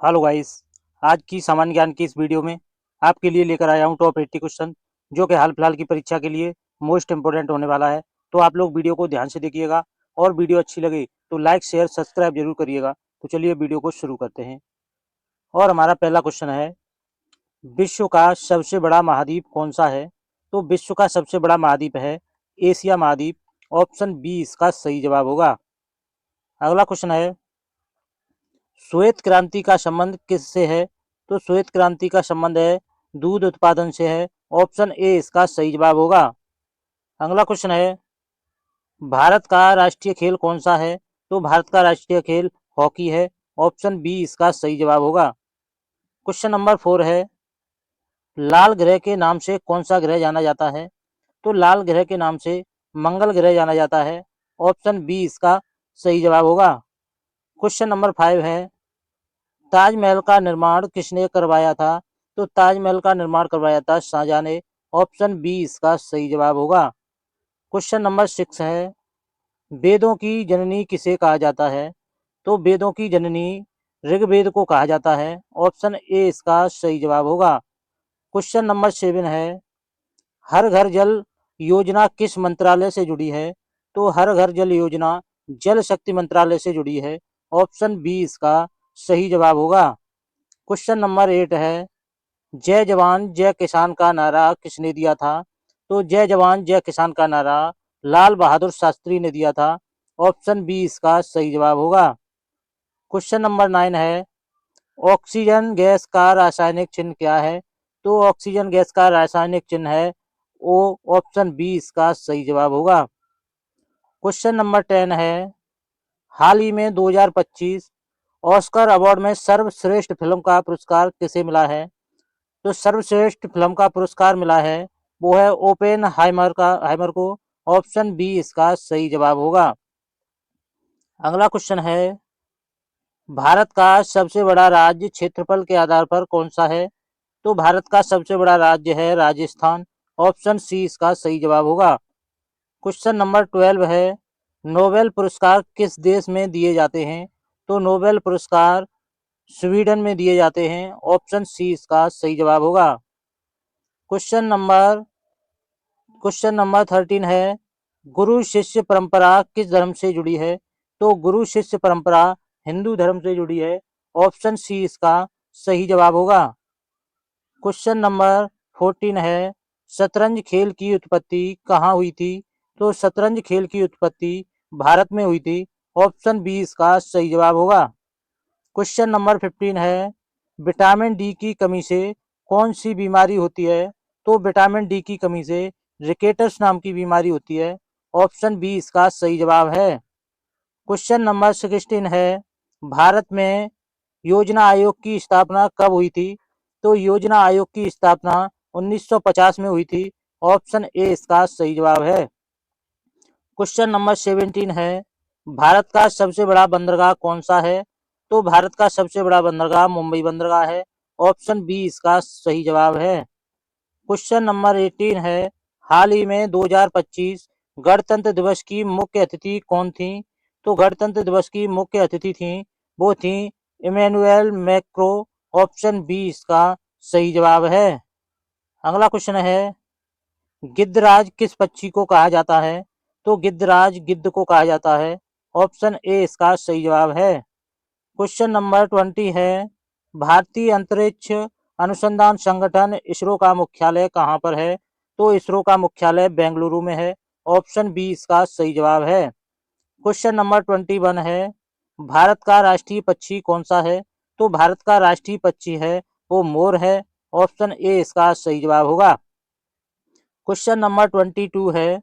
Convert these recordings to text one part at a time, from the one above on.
Hello guys. आज की सामान्य ज्ञान की इस वीडियो में आपके लिए लेकर आया हूँ टॉप 80 क्वेश्चन, जो कि हाल फिलहाल की परीक्षा के लिए मोस्ट इंपोर्टेंट होने वाला है। तो आप लोग वीडियो को ध्यान से देखिएगा और वीडियो अच्छी लगे तो लाइक शेयर सब्सक्राइब जरूर करिएगा। तो चलिए वीडियो को शुरू करते हैं। और हमारा पहला क्वेश्चन है, विश्व का सबसे बड़ा महाद्वीप कौन सा है? तो विश्व का सबसे बड़ा महाद्वीप है एशिया महाद्वीप। ऑप्शन बी इसका सही जवाब होगा। अगला क्वेश्चन है, श्वेत क्रांति का संबंध किससे है? तो श्वेत क्रांति का संबंध है दूध उत्पादन से है। ऑप्शन ए इसका सही जवाब होगा। अगला क्वेश्चन है, भारत का राष्ट्रीय खेल कौन सा है? तो भारत का राष्ट्रीय खेल हॉकी है। ऑप्शन बी इसका सही जवाब होगा। क्वेश्चन नंबर 4 है, लाल ग्रह के नाम से कौन सा ग्रह जाना जाता है? तो लाल ग्रह के नाम से मंगल ग्रह जाना जाता है। ऑप्शन बी इसका सही जवाब होगा। क्वेश्चन नंबर 5 है, ताजमहल का निर्माण किसने करवाया था? तो ताजमहल का निर्माण करवाया था शाहजहां ने। ऑप्शन बी इसका सही जवाब होगा। क्वेश्चन नंबर 6 है, वेदों की जननी किसे कहा जाता है? तो वेदों की जननी ऋग्वेद को कहा जाता है। ऑप्शन ए इसका सही जवाब होगा। क्वेश्चन नंबर 7 है, हर घर जल योजना किस मंत्रालय से जुड़ी है? तो हर घर जल योजना जल शक्ति मंत्रालय से जुड़ी है। ऑप्शन बी इसका सही जवाब होगा। क्वेश्चन नंबर 8 है, जय जवान जय किसान का नारा किसने दिया था? तो जय जवान जय किसान का नारा लाल बहादुर शास्त्री ने दिया था। ऑप्शन बी इसका सही जवाब होगा। क्वेश्चन नंबर 9 है, ऑक्सीजन गैस का रासायनिक चिन्ह क्या है? तो ऑक्सीजन गैस का रासायनिक चिन्ह है ओ। ऑप्शन बी इसका सही जवाब होगा। क्वेश्चन नंबर 10 है, हाल ही में 2025 ऑस्कर अवार्ड में सर्वश्रेष्ठ फिल्म का पुरस्कार किसे मिला है? तो सर्वश्रेष्ठ फिल्म का पुरस्कार मिला है वो है ओपेन हाइमर को। ऑप्शन बी इसका सही जवाब होगा। अगला क्वेश्चन है, भारत का सबसे बड़ा राज्य क्षेत्रफल के आधार पर कौन सा है? तो भारत का सबसे बड़ा राज्य है राजस्थान। ऑप्शन सी इसका सही जवाब होगा। क्वेश्चन नंबर 12 है, नोबेल पुरस्कार किस देश में दिए जाते हैं? तो नोबेल पुरस्कार स्वीडन में दिए जाते हैं। ऑप्शन सी इसका सही जवाब होगा। क्वेश्चन नंबर क्वेश्चन नंबर 13 है, गुरु शिष्य परंपरा किस धर्म से जुड़ी है? तो गुरु शिष्य परंपरा हिंदू धर्म से जुड़ी है। ऑप्शन सी इसका सही जवाब होगा। क्वेश्चन नंबर 14 है, शतरंज खेल की उत्पत्ति कहाँ हुई थी? तो शतरंज खेल की उत्पत्ति भारत में हुई थी। ऑप्शन बी इसका सही जवाब होगा। क्वेश्चन नंबर 15 है, विटामिन डी की कमी से कौन सी बीमारी होती है? तो विटामिन डी की कमी से रिकेटस नाम की बीमारी होती है। ऑप्शन बी इसका सही जवाब है। क्वेश्चन नंबर 16 है, भारत में योजना आयोग की स्थापना कब हुई थी? तो योजना आयोग की स्थापना 1950 में हुई थी। ऑप्शन ए इसका सही जवाब है। क्वेश्चन नंबर 17 है, भारत का सबसे बड़ा बंदरगाह कौन सा है? तो भारत का सबसे बड़ा बंदरगाह मुंबई बंदरगाह है। ऑप्शन बी इसका सही जवाब है। क्वेश्चन नंबर 18 है, हाल ही में 2025 गणतंत्र दिवस की मुख्य अतिथि कौन थी? तो गणतंत्र दिवस की मुख्य अतिथि थी वो थी इमैनुअल मैक्रो। ऑप्शन बी इसका सही जवाब है। अगला क्वेश्चन है, गिद्धराज किस पक्षी को कहा जाता है? तो गिद्धराज गिद्ध को कहा जाता है। ऑप्शन ए इसका सही जवाब है। क्वेश्चन नंबर 20 है, भारतीय अंतरिक्ष अनुसंधान संगठन इसरो का मुख्यालय कहाँ पर है? तो इसरो का मुख्यालय बेंगलुरु में है। ऑप्शन बी इसका सही जवाब है। क्वेश्चन नंबर 21 है, भारत का राष्ट्रीय पक्षी कौन सा है? तो भारत का राष्ट्रीय पक्षी है वो मोर है। ऑप्शन ए इसका सही जवाब होगा। क्वेश्चन नंबर 22 है,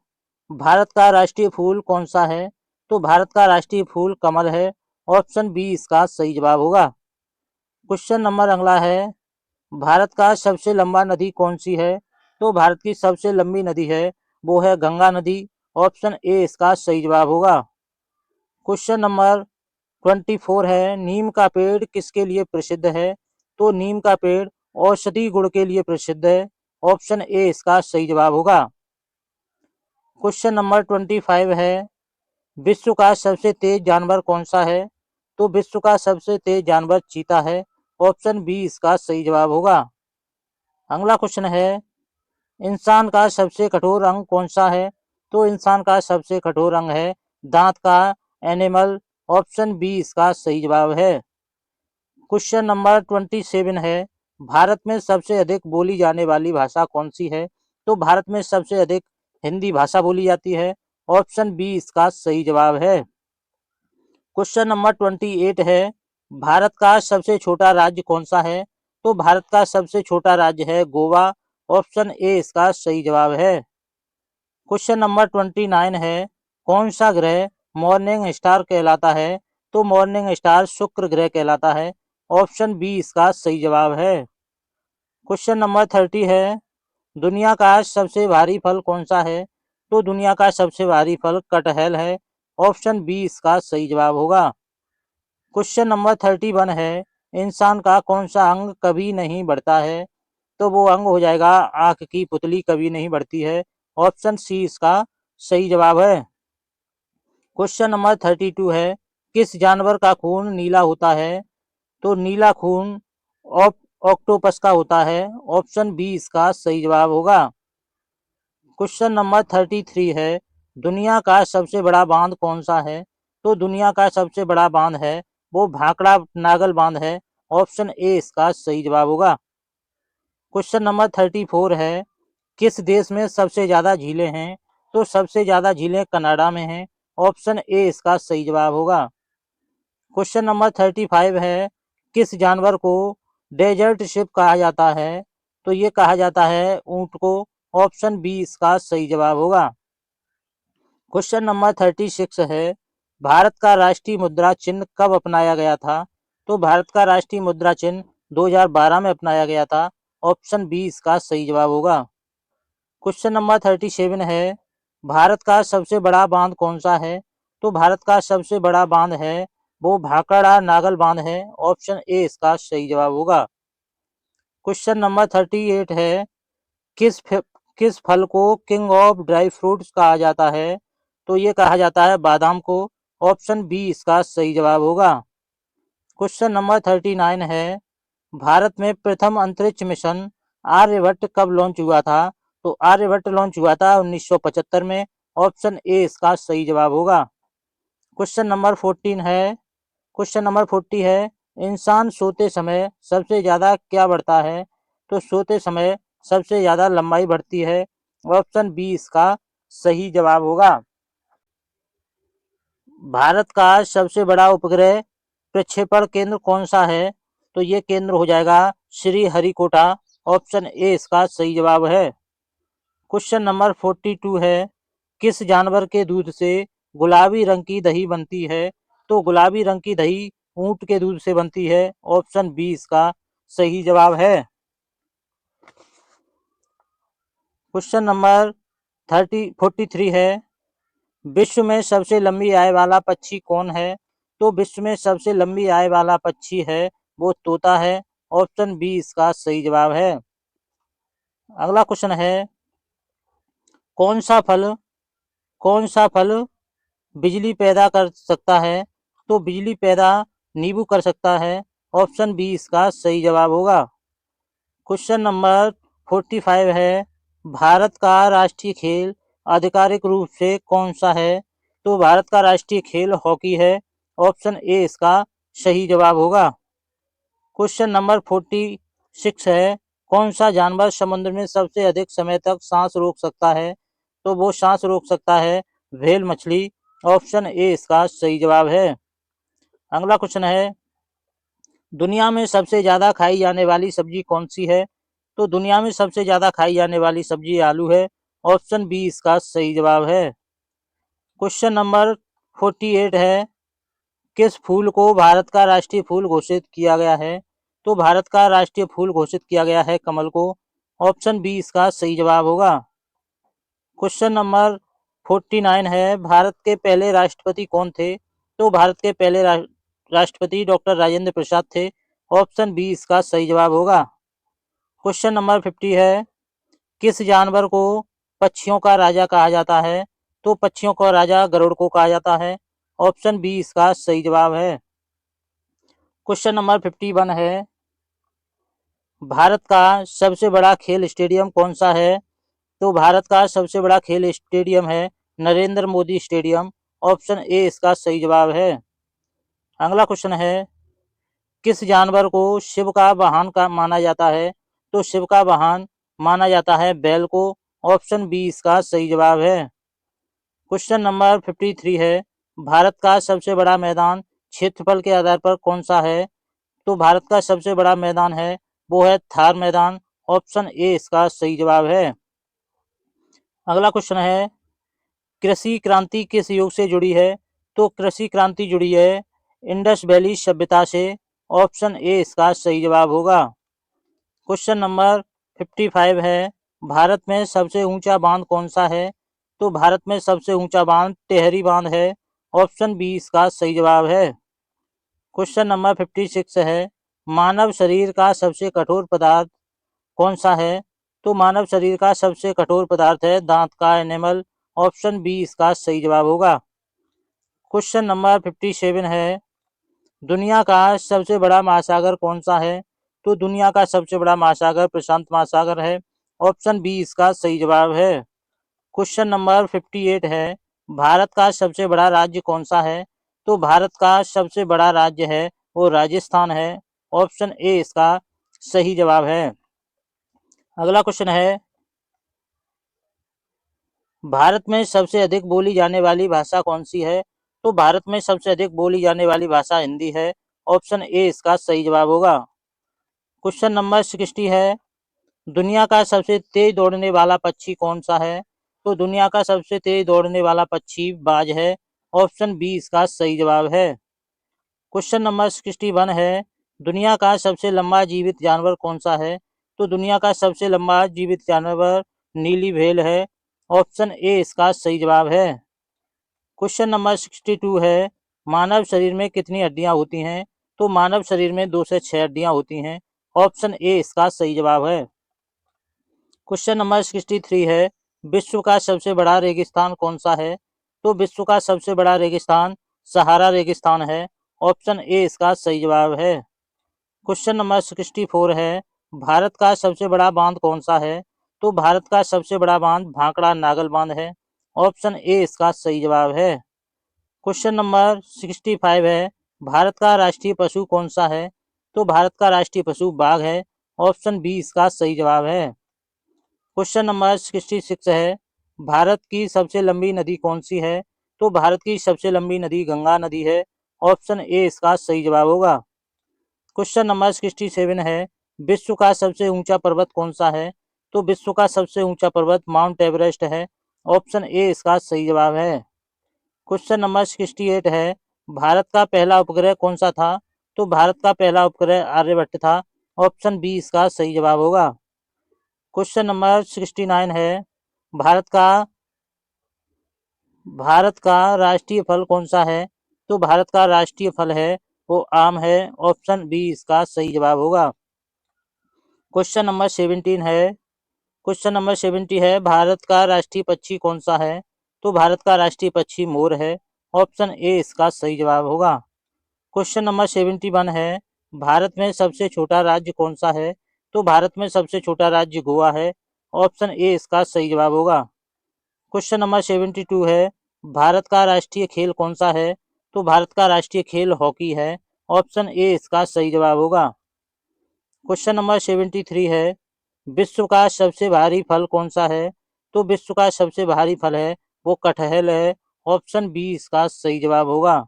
भारत का राष्ट्रीय फूल कौन सा है? तो भारत का राष्ट्रीय फूल कमल है। ऑप्शन बी इसका सही जवाब होगा। क्वेश्चन नंबर अगला है, भारत का सबसे लंबा नदी कौन सी है? तो भारत की सबसे लंबी नदी है वो है गंगा नदी। ऑप्शन ए इसका सही जवाब होगा। क्वेश्चन नंबर 24 है, नीम का पेड़ किसके लिए प्रसिद्ध है? तो नीम का पेड़ औषधि गुण के लिए प्रसिद्ध है। ऑप्शन ए इसका सही जवाब होगा। क्वेश्चन नंबर 25 है, विश्व का सबसे तेज जानवर कौन सा है? तो विश्व का सबसे तेज जानवर चीता है। ऑप्शन बी इसका सही जवाब होगा। अगला क्वेश्चन है, इंसान का सबसे कठोर अंग कौन सा है? तो इंसान का सबसे कठोर अंग है दांत का एनिमल, ऑप्शन बी इसका सही जवाब है। क्वेश्चन नंबर 27 है, भारत में सबसे अधिक बोली जाने वाली भाषा कौन सी है? तो भारत में सबसे अधिक हिंदी भाषा बोली जाती है, ऑप्शन बी इसका सही जवाब है। क्वेश्चन नंबर 28 है, भारत का सबसे छोटा राज्य कौन सा है? तो भारत का सबसे छोटा राज्य है गोवा, ऑप्शन ए इसका सही जवाब है। क्वेश्चन नंबर 29 है, कौन सा ग्रह मॉर्निंग स्टार कहलाता है? तो मॉर्निंग स्टार शुक्र ग्रह कहलाता है, ऑप्शन बी इसका सही जवाब है। क्वेश्चन नंबर 30 है, दुनिया का सबसे भारी फल कौन सा है? तो दुनिया का सबसे भारी फल कटहल है, ऑप्शन बी इसका सही जवाब होगा। क्वेश्चन नंबर 31 है, इंसान का कौन सा अंग कभी नहीं बढ़ता है? तो वो अंग हो जाएगा आंख की पुतली कभी नहीं बढ़ती है, ऑप्शन सी इसका सही जवाब है। क्वेश्चन नंबर 32 है, किस जानवर का खून नीला होता है? तो नीला खून ऑक्टोपस का होता है, ऑप्शन बी इसका सही जवाब होगा। क्वेश्चन नंबर 33 है, दुनिया का सबसे बड़ा बांध कौन सा है? तो दुनिया का सबसे बड़ा बांध है वो भाखड़ा नागल बांध है, ऑप्शन ए इसका सही जवाब होगा। क्वेश्चन नंबर 34 है, किस देश में सबसे ज्यादा झीलें हैं? तो सबसे ज्यादा झीलें कनाडा में हैं, ऑप्शन ए इसका सही जवाब होगा। क्वेश्चन नंबर 35 है, किस जानवर को डेजर्ट शिप कहा जाता है? तो ये कहा जाता है ऊंट को, ऑप्शन बी इसका सही जवाब होगा। क्वेश्चन नंबर 36 है, भारत का राष्ट्रीय मुद्रा चिन्ह कब अपनाया गया था? तो भारत का राष्ट्रीय मुद्रा चिन्ह 2012 में अपनाया गया था, ऑप्शन बी इसका सही जवाब होगा। क्वेश्चन नंबर 37 है, भारत का सबसे बड़ा बांध कौन सा है? तो भारत का सबसे बड़ा बांध है वो भाखड़ा नागल बांध है, ऑप्शन ए इसका सही जवाब होगा। क्वेश्चन नंबर 38 है, किस फल को किंग ऑफ ड्राई फ्रूट्स कहा जाता है? तो ये कहा जाता है बादाम को, ऑप्शन बी इसका सही जवाब होगा। क्वेश्चन नंबर 39 है, भारत में प्रथम अंतरिक्ष मिशन आर्यभट्ट कब लॉन्च हुआ था? तो आर्यभट्ट लॉन्च हुआ था 1975 में, ऑप्शन ए इसका सही जवाब होगा। क्वेश्चन नंबर 14 है, क्वेश्चन नंबर 40 है, इंसान सोते समय सबसे ज्यादा क्या बढ़ता है? तो सोते समय सबसे ज्यादा लंबाई बढ़ती है, ऑप्शन बी इसका सही जवाब होगा। भारत का सबसे बड़ा उपग्रह प्रक्षेपण केंद्र कौन सा है? तो ये केंद्र हो जाएगा श्री हरिकोटा, ऑप्शन ए इसका सही जवाब है। क्वेश्चन नंबर 42 है, किस जानवर के दूध से गुलाबी रंग की दही बनती है? तो गुलाबी रंग की दही ऊंट के दूध से बनती है, ऑप्शन बी इसका सही जवाब है। क्वेश्चन नंबर 43 है, विश्व में सबसे लंबी आय वाला पक्षी कौन है? तो विश्व में सबसे लंबी आय वाला पक्षी है वो तोता है, ऑप्शन बी इसका सही जवाब है। अगला क्वेश्चन है, कौन सा फल कौन सा फल बिजली पैदा कर सकता है? तो बिजली पैदा नींबू कर सकता है, ऑप्शन बी इसका सही जवाब होगा। क्वेश्चन नंबर 45 है, भारत का राष्ट्रीय खेल आधिकारिक रूप से कौन सा है? तो भारत का राष्ट्रीय खेल हॉकी है, ऑप्शन ए इसका सही जवाब होगा। क्वेश्चन नंबर 46 है, कौन सा जानवर समुद्र में सबसे अधिक समय तक सांस रोक सकता है? तो वो सांस रोक सकता है व्हेल मछली, ऑप्शन ए इसका सही जवाब है। अगला क्वेश्चन है, दुनिया में सबसे ज्यादा खाई जाने वाली सब्जी कौन सी है? तो दुनिया में सबसे ज्यादा खाई जाने वाली सब्जी आलू है, ऑप्शन बी इसका सही जवाब है। क्वेश्चन नंबर 48 है, किस फूल को भारत का राष्ट्रीय फूल घोषित किया गया है? तो भारत का राष्ट्रीय फूल घोषित किया गया है कमल को, ऑप्शन बी इसका सही जवाब होगा। क्वेश्चन नंबर 49 है, भारत के पहले राष्ट्रपति कौन थे? तो भारत के पहले राष्ट्रपति डॉक्टर राजेंद्र प्रसाद थे, ऑप्शन बी इसका सही जवाब होगा। क्वेश्चन नंबर 50 है, किस जानवर को पक्षियों का राजा कहा जाता है? तो पक्षियों का राजा गरुड़ को कहा जाता है, ऑप्शन बी इसका सही जवाब है। क्वेश्चन नंबर 51 है, भारत का सबसे बड़ा खेल स्टेडियम कौन सा है? तो भारत का सबसे बड़ा खेल स्टेडियम है Narendra Modi stadium. Option A इसका सही जवाब है। अगला क्वेश्चन है, किस जानवर को शिव का वाहन का माना जाता है? तो शिव का वाहन माना जाता है बैल को। ऑप्शन बी इसका सही जवाब है। क्वेश्चन नंबर 53 है, भारत का सबसे बड़ा मैदान क्षेत्रफल के आधार पर कौन सा है? तो भारत का सबसे बड़ा मैदान है वो है थार मैदान। ऑप्शन ए इसका सही जवाब है। अगला क्वेश्चन है, कृषि क्रांति किस युग से जुड़ी है? तो कृषि क्रांति जुड़ी है इंडस वैली सभ्यता से। ऑप्शन ए इसका सही जवाब होगा। क्वेश्चन नंबर 55 है, भारत में सबसे ऊंचा बांध कौन सा है? तो भारत में सबसे ऊंचा बांध टेहरी बांध है। ऑप्शन बी इसका सही जवाब है। क्वेश्चन नंबर 56 है, मानव शरीर का सबसे कठोर पदार्थ कौन सा है? तो मानव शरीर का सबसे कठोर पदार्थ है दांत का एनिमल। ऑप्शन बी इसका सही जवाब होगा। क्वेश्चन नंबर 57 है, दुनिया का सबसे बड़ा महासागर कौन सा है? तो दुनिया का सबसे बड़ा महासागर प्रशांत महासागर है। ऑप्शन बी इसका सही जवाब है। क्वेश्चन नंबर 58 है, भारत का सबसे बड़ा राज्य कौन सा है? तो भारत का सबसे बड़ा राज्य है वो राजस्थान है। ऑप्शन ए इसका सही जवाब है। अगला क्वेश्चन है, भारत में सबसे अधिक बोली जाने वाली भाषा कौन सी है? तो भारत में सबसे अधिक बोली जाने वाली भाषा हिंदी है। ऑप्शन ए इसका सही जवाब होगा। क्वेश्चन नंबर 60 है, दुनिया का सबसे तेज दौड़ने वाला पक्षी कौन सा है? तो दुनिया का सबसे तेज दौड़ने वाला पक्षी बाज है। ऑप्शन बी इसका सही जवाब है। क्वेश्चन नंबर 61 है, दुनिया का सबसे लंबा जीवित जानवर कौन सा है? तो दुनिया का सबसे लंबा जीवित जानवर नीली व्हेल है। ऑप्शन ए इसका सही जवाब है। क्वेश्चन नंबर 62 है, मानव शरीर में कितनी हड्डियां होती हैं? तो मानव शरीर में 2 से 6 हड्डियां होती हैं। ऑप्शन ए इसका सही जवाब है। क्वेश्चन नंबर 63 है, विश्व का सबसे बड़ा रेगिस्तान कौन सा है? तो विश्व का सबसे बड़ा रेगिस्तान सहारा रेगिस्तान है। ऑप्शन ए इसका सही जवाब है। क्वेश्चन नंबर 64 है, भारत का सबसे बड़ा बांध कौन सा है? तो भारत का सबसे बड़ा बांध भांकड़ा नागल बांध है। ऑप्शन ए इसका सही जवाब है। क्वेश्चन नंबर 65 है, भारत का राष्ट्रीय पशु कौन सा है? तो भारत का राष्ट्रीय पशु बाघ है। ऑप्शन बी इसका सही जवाब है। क्वेश्चन नंबर 66 है, भारत की सबसे लंबी नदी कौन सी है? तो भारत की सबसे लंबी नदी गंगा नदी है। ऑप्शन ए इसका सही जवाब होगा। क्वेश्चन नंबर 67 है, विश्व का सबसे ऊंचा पर्वत कौन सा है? तो विश्व का सबसे ऊंचा पर्वत माउंट एवरेस्ट है। ऑप्शन ए इसका सही जवाब है। क्वेश्चन नंबर 68 है, भारत का पहला उपग्रह कौन सा था? तो भारत का पहला उपग्रह आर्यभट्ट था। ऑप्शन बी इसका सही जवाब होगा। क्वेश्चन नंबर 69 है, भारत का भारत का राष्ट्रीय फल कौन सा है? तो भारत का राष्ट्रीय फल है वो आम है। ऑप्शन बी इसका सही जवाब होगा। क्वेश्चन नंबर 17 है, क्वेश्चन नंबर 70 है, भारत का राष्ट्रीय पक्षी कौन सा है? तो भारत का राष्ट्रीय पक्षी मोर है। ऑप्शन ए इसका सही जवाब होगा। क्वेश्चन नंबर 71 है, भारत में सबसे छोटा राज्य कौन सा है? तो भारत में सबसे छोटा राज्य गोवा है। ऑप्शन ए इसका सही जवाब होगा। क्वेश्चन नंबर 72 है, भारत का राष्ट्रीय खेल कौन सा है? तो भारत का राष्ट्रीय खेल हॉकी है। ऑप्शन ए इसका सही जवाब होगा। क्वेश्चन नंबर 73 है, विश्व का सबसे भारी फल कौन सा है? तो विश्व का सबसे भारी फल है वो कटहल है। ऑप्शन बी इसका सही जवाब होगा।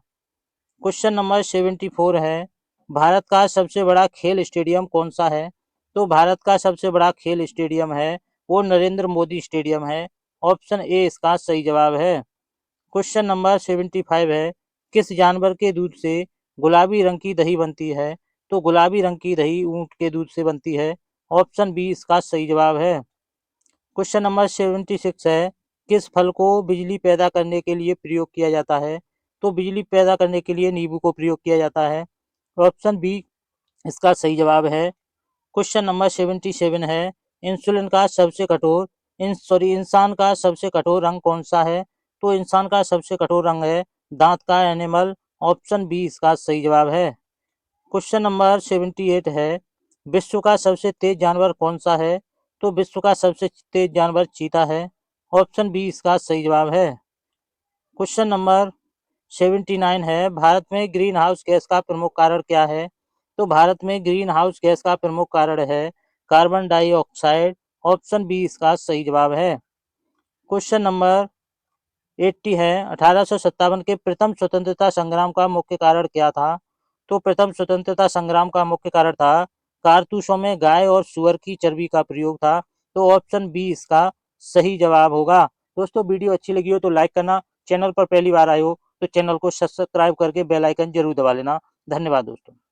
क्वेश्चन नंबर 74 है, भारत का सबसे बड़ा खेल स्टेडियम कौन सा है? तो भारत का सबसे बड़ा खेल स्टेडियम है वो नरेंद्र मोदी स्टेडियम है। ऑप्शन ए इसका सही जवाब है। क्वेश्चन नंबर 75 है, किस जानवर के दूध से गुलाबी रंग की दही बनती है? तो गुलाबी रंग की दही ऊंट के दूध से बनती है। ऑप्शन बी इसका सही जवाब है। क्वेश्चन नंबर 76 है, किस फल को बिजली पैदा करने के लिए प्रयोग किया जाता है? तो बिजली पैदा करने के लिए नींबू को प्रयोग किया जाता है। ऑप्शन बी इसका सही जवाब है। क्वेश्चन नंबर 77 है, इंसुलिन का सबसे कठोर इंसान का सबसे कठोर रंग कौन सा है? तो इंसान का सबसे कठोर रंग है दांत का एनिमल। ऑप्शन बी इसका सही जवाब है। क्वेश्चन नंबर 78 है, विश्व का सबसे तेज जानवर कौन सा है? तो विश्व का सबसे तेज जानवर चीता है। ऑप्शन बी इसका सही जवाब है। क्वेश्चन नंबर 79 है, भारत में ग्रीन हाउस गैस का प्रमुख कारण क्या है? तो भारत में ग्रीन हाउस गैस का प्रमुख कारण है कार्बन डाइऑक्साइड। ऑप्शन बी इसका सही जवाब है। क्वेश्चन नंबर 80 है, 1857 के प्रथम स्वतंत्रता संग्राम का मुख्य कारण क्या था? तो प्रथम स्वतंत्रता संग्राम का मुख्य कारण था कारतूसों में गाय और सुअर की चर्बी का प्रयोग था। तो ऑप्शन बी इसका सही जवाब होगा। दोस्तों वीडियो अच्छी लगी हो तो लाइक करना, चैनल पर पहली बार आए हो तो चैनल को सब्सक्राइब करके बेल आइकन जरूर दबा लेना। धन्यवाद दोस्तों।